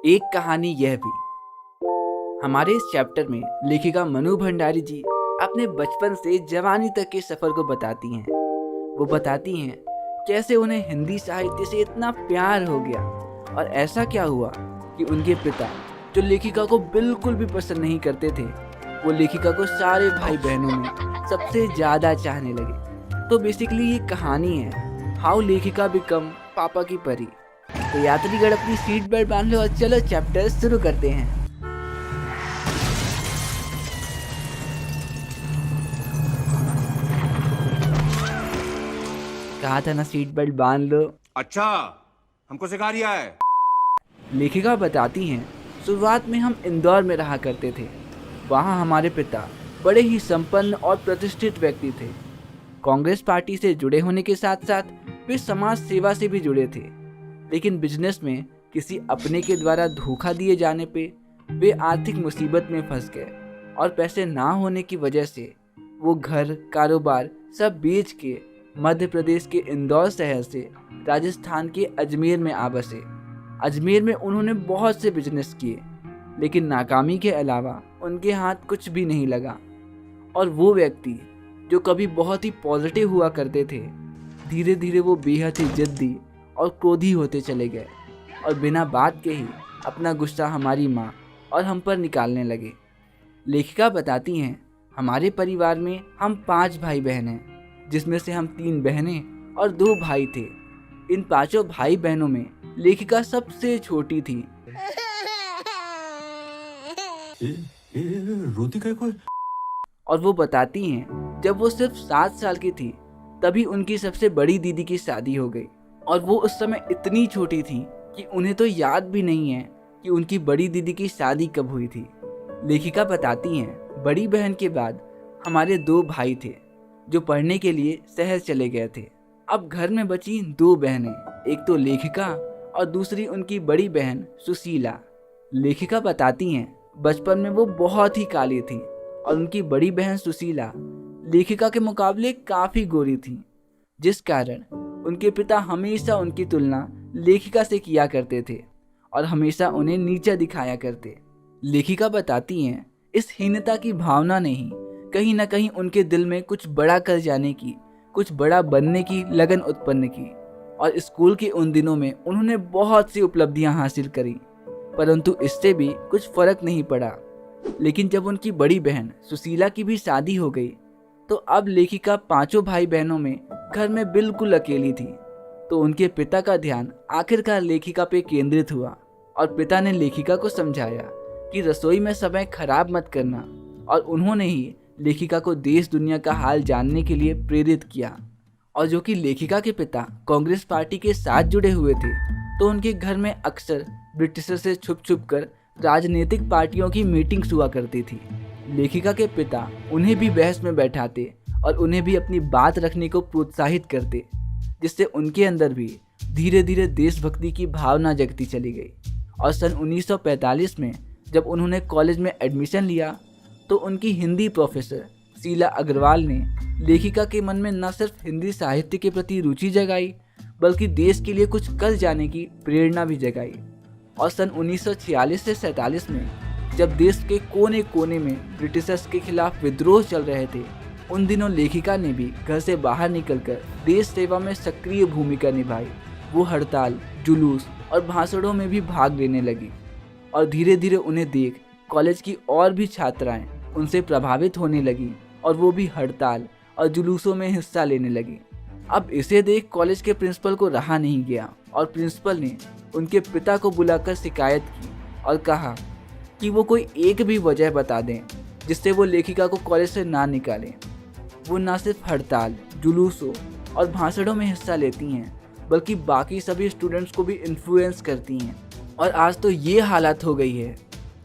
एक कहानी यह भी। हमारे इस चैप्टर में लेखिका मनु भंडारी जी अपने बचपन से जवानी तक के सफर को बताती हैं। वो बताती हैं कैसे उन्हें हिंदी साहित्य से इतना प्यार हो गया और ऐसा क्या हुआ कि उनके पिता, जो लेखिका को बिल्कुल भी पसंद नहीं करते थे, वो लेखिका को सारे भाई बहनों में सबसे ज्यादा चाहने लगे। तो बेसिकली ये कहानी है हाउ लेखिका बिकम पापा की परी। तो यात्रीगण अपनी सीट बेल्ट बांध लो और चलो चैप्टर शुरू करते हैं। कहा था ना सीट बेल्ट बांध लो। अच्छा, हमको सिखा रिया है। लेखिका बताती हैं, शुरुआत में हम इंदौर में रहा करते थे। वहाँ हमारे पिता बड़े ही संपन्न और प्रतिष्ठित व्यक्ति थे। कांग्रेस पार्टी से जुड़े होने के साथ साथ वे समाज सेवा से भी जुड़े थे। लेकिन बिजनेस में किसी अपने के द्वारा धोखा दिए जाने पे वे आर्थिक मुसीबत में फंस गए और पैसे ना होने की वजह से वो घर कारोबार सब बेच के मध्य प्रदेश के इंदौर शहर से राजस्थान के अजमेर में आ बसे। अजमेर में उन्होंने बहुत से बिजनेस किए, लेकिन नाकामी के अलावा उनके हाथ कुछ भी नहीं लगा। और वो व्यक्ति जो कभी बहुत ही पॉजिटिव हुआ करते थे, धीरे धीरे वो बेहद ही जिद्दी और क्रोधी होते चले गए और बिना बात के ही अपना गुस्सा हमारी माँ और हम पर निकालने लगे। लेखिका बताती हैं, हमारे परिवार में हम 5 भाई बहन हैं, जिसमें से हम 3 बहनें और 2 भाई थे। इन 5 भाई बहनों में लेखिका सबसे छोटी थी। रोती क्या कोई? और वो बताती हैं, जब वो सिर्फ 7 साल की थी तभी उनकी सबसे बड़ी दीदी की शादी हो गई और वो उस समय इतनी छोटी थी कि उन्हें तो याद भी नहीं है कि उनकी बड़ी दीदी की शादी कब हुई थी। लेखिका बताती हैं, बड़ी बहन के बाद हमारे 2 भाई थे जो पढ़ने के लिए शहर चले गए थे। अब घर में बची 2 बहनें, एक तो लेखिका और दूसरी उनकी बड़ी बहन सुशीला। लेखिका बताती हैं, बचपन में वो बहुत ही काली थी और उनकी बड़ी बहन सुशीला लेखिका के मुकाबले काफ़ी गोरी थी, जिस कारण उनके पिता हमेशा उनकी तुलना लेखिका से किया करते थे और हमेशा उन्हें नीचा दिखाया करते। लेखिका बताती हैं, इस हीनता की भावना ने ही कहीं न कहीं उनके दिल में कुछ बड़ा कर जाने की, कुछ बड़ा बनने की लगन उत्पन्न की और स्कूल के उन दिनों में उन्होंने बहुत सी उपलब्धियां हासिल करी, परंतु इससे भी कुछ फर्क नहीं पड़ा। लेकिन जब उनकी बड़ी बहन सुशीला की भी शादी हो गई तो अब लेखिका 5 भाई बहनों में घर में बिल्कुल अकेली थी। तो उनके पिता का ध्यान आखिरकार लेखिका पे केंद्रित हुआ और पिता ने लेखिका को समझाया कि रसोई में समय खराब मत करना और उन्होंने ही लेखिका को देश दुनिया का हाल जानने के लिए प्रेरित किया। और जो कि लेखिका के पिता कांग्रेस पार्टी के साथ जुड़े हुए थे, तो उनके घर में अक्सर ब्रिटिशर से छुप छुप कर राजनीतिक पार्टियों की मीटिंग्स हुआ करती थी। लेखिका के पिता उन्हें भी बहस में बैठाते और उन्हें भी अपनी बात रखने को प्रोत्साहित करते, जिससे उनके अंदर भी धीरे धीरे देशभक्ति की भावना जगती चली गई। और सन 1945 में जब उन्होंने कॉलेज में एडमिशन लिया तो उनकी हिंदी प्रोफेसर शीला अग्रवाल ने लेखिका के मन में न सिर्फ हिंदी साहित्य के प्रति रुचि जगाई, बल्कि देश के लिए कुछ कर जाने की प्रेरणा भी जगाई। और सन 1946 से 47 में जब देश के कोने कोने में ब्रिटिशर्स के खिलाफ विद्रोह चल रहे थे, उन दिनों लेखिका ने भी घर से बाहर निकलकर देश सेवा में सक्रिय भूमिका निभाई। वो हड़ताल, जुलूस और भाषणों में भी भाग लेने लगी और धीरे धीरे उन्हें देख कॉलेज की और भी छात्राएं उनसे प्रभावित होने लगी और वो भी हड़ताल और जुलूसों में हिस्सा लेने लगी। अब इसे देख कॉलेज के प्रिंसिपल को रहा नहीं गया और प्रिंसिपल ने उनके पिता को बुलाकर शिकायत की और कहा कि वो कोई एक भी वजह बता दें जिससे वो लेखिका को कॉलेज से ना निकालें। वो ना सिर्फ हड़ताल, जुलूसों और भाषणों में हिस्सा लेती हैं, बल्कि बाकी सभी स्टूडेंट्स को भी इन्फ्लुएंस करती हैं। और आज तो ये हालत हो गई है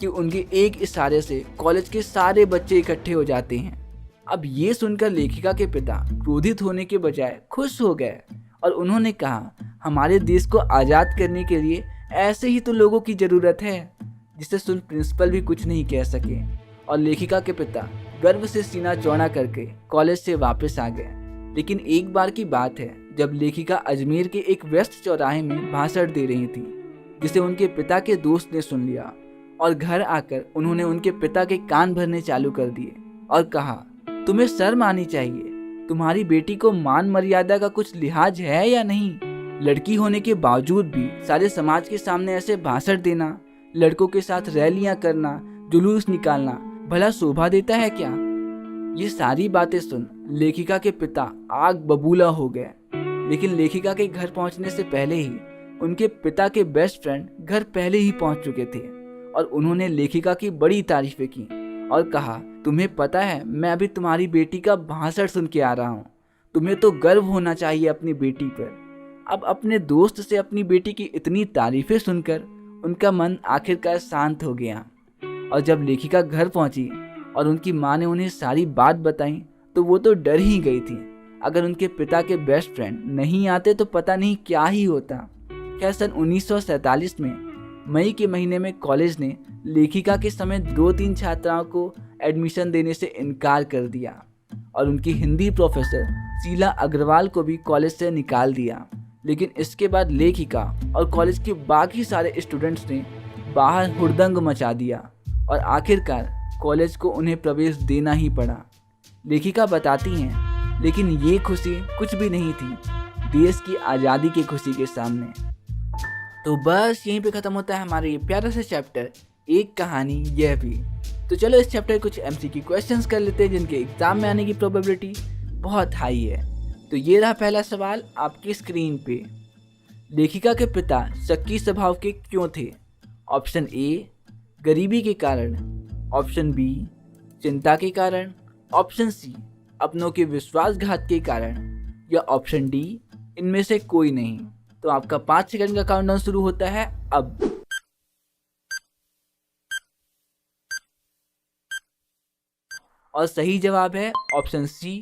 कि उनके एक इशारे से कॉलेज के सारे बच्चे इकट्ठे हो जाते हैं। अब ये सुनकर लेखिका के पिता क्रोधित होने के बजाय खुश हो गए और उन्होंने कहा, हमारे देश को आज़ाद करने के लिए ऐसे ही तो लोगों की ज़रूरत है। जिसे सुन प्रिंसिपल भी कुछ नहीं कह सके और लेखिका के पिता गर्व से सीना चौड़ा करके कॉलेज से वापस आ गए। लेकिन एक बार की बात है, जब लेखिका अजमेर के एक व्यस्त चौराहे में भाषण दे रही थी, जिसे उनके पिता के दोस्त ने सुन लिया और घर आकर उन्होंने उनके पिता के कान भरने चालू कर दिए और कहा, तुम्हें शर्म आनी चाहिए, तुम्हारी बेटी को मान मर्यादा का कुछ लिहाज है या नहीं? लड़की होने के बावजूद भी सारे समाज के सामने ऐसे भाषण देना, लड़कों के साथ रैलियां करना, जुलूस निकालना भला शोभा देता है क्या? ये सारी बातें सुन लेखिका के पिता आग बबूला हो गए। लेकिन लेखिका के घर पहुंचने से पहले ही उनके पिता के बेस्ट फ्रेंड घर पहले ही पहुंच चुके थे और उन्होंने लेखिका की बड़ी तारीफें की और कहा, तुम्हें पता है मैं अभी तुम्हारी बेटी का भाषण सुन के आ रहा हूँ, तुम्हें तो गर्व होना चाहिए अपनी बेटी पर। अब अपने दोस्त से अपनी बेटी की इतनी तारीफें सुनकर उनका मन आखिरकार शांत हो गया। और जब लेखिका घर पहुंची और उनकी माँ ने उन्हें सारी बात बताई तो वो तो डर ही गई थी। अगर उनके पिता के बेस्ट फ्रेंड नहीं आते तो पता नहीं क्या ही होता। खैर सन 1947 में मई के महीने में कॉलेज ने लेखिका के समय 2-3 छात्राओं को एडमिशन देने से इनकार कर दिया और उनकी हिंदी प्रोफेसर शीला अग्रवाल को भी कॉलेज से निकाल दिया। लेकिन इसके बाद लेखिका और कॉलेज के बाकी सारे स्टूडेंट्स ने बाहर हुड़दंग मचा दिया और आखिरकार कॉलेज को उन्हें प्रवेश देना ही पड़ा। लेखिका बताती हैं, लेकिन ये खुशी कुछ भी नहीं थी देश की आज़ादी की खुशी के सामने। तो बस यहीं पे ख़त्म होता है हमारा ये प्यारा सा चैप्टर, एक कहानी यह भी। तो चलो इस चैप्टर कुछ एमसीक्यू क्वेश्चंस कर लेते हैं जिनके एग्जाम में आने की प्रोबेबिलिटी बहुत हाई है। तो ये रहा पहला सवाल आपकी स्क्रीन पे। लेखिका के पिता शक्की स्वभाव के क्यों थे? ऑप्शन ए गरीबी के कारण, ऑप्शन बी चिंता के कारण, ऑप्शन सी अपनों के विश्वासघात के कारण या ऑप्शन डी इनमें से कोई नहीं। तो आपका 5 सेकंड का काउंटडाउन शुरू होता है अब। और सही जवाब है ऑप्शन सी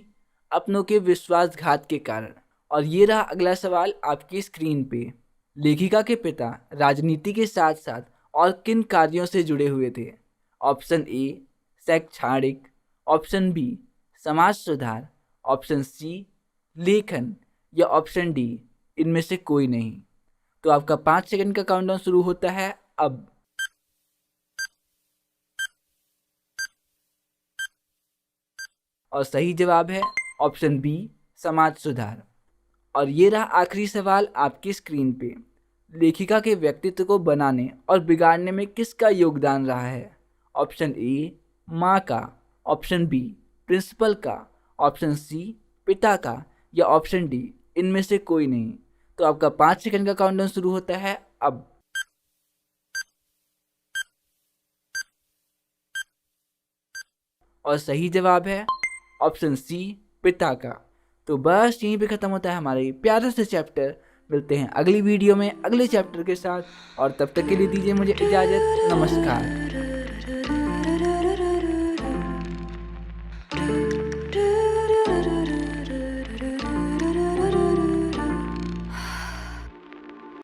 अपनों के विश्वासघात के कारण। और ये रहा अगला सवाल आपकी स्क्रीन पे। लेखिका के पिता राजनीति के साथ साथ और किन कार्यों से जुड़े हुए थे? ऑप्शन ए शैक्षणिक, ऑप्शन बी समाज सुधार, ऑप्शन सी लेखन या ऑप्शन डी इनमें से कोई नहीं। तो आपका 5 सेकंड का काउंटडाउन शुरू होता है अब। और सही जवाब है ऑप्शन बी समाज सुधार। और ये रहा आखिरी सवाल आपकी स्क्रीन पे। लेखिका के व्यक्तित्व को बनाने और बिगाड़ने में किसका योगदान रहा है? ऑप्शन ए माँ का, ऑप्शन बी प्रिंसिपल का, ऑप्शन सी पिता का या ऑप्शन डी इनमें से कोई नहीं। तो आपका 5 सेकंड का काउंटडाउन शुरू होता है अब। और सही जवाब है ऑप्शन सी पिता का। तो बस यहीं पे ख़त्म होता है हमारा ये प्यारा सा चैप्टर। मिलते हैं अगली वीडियो में अगले चैप्टर के साथ और तब तक के लिए दीजिए मुझे इजाज़त। नमस्कार।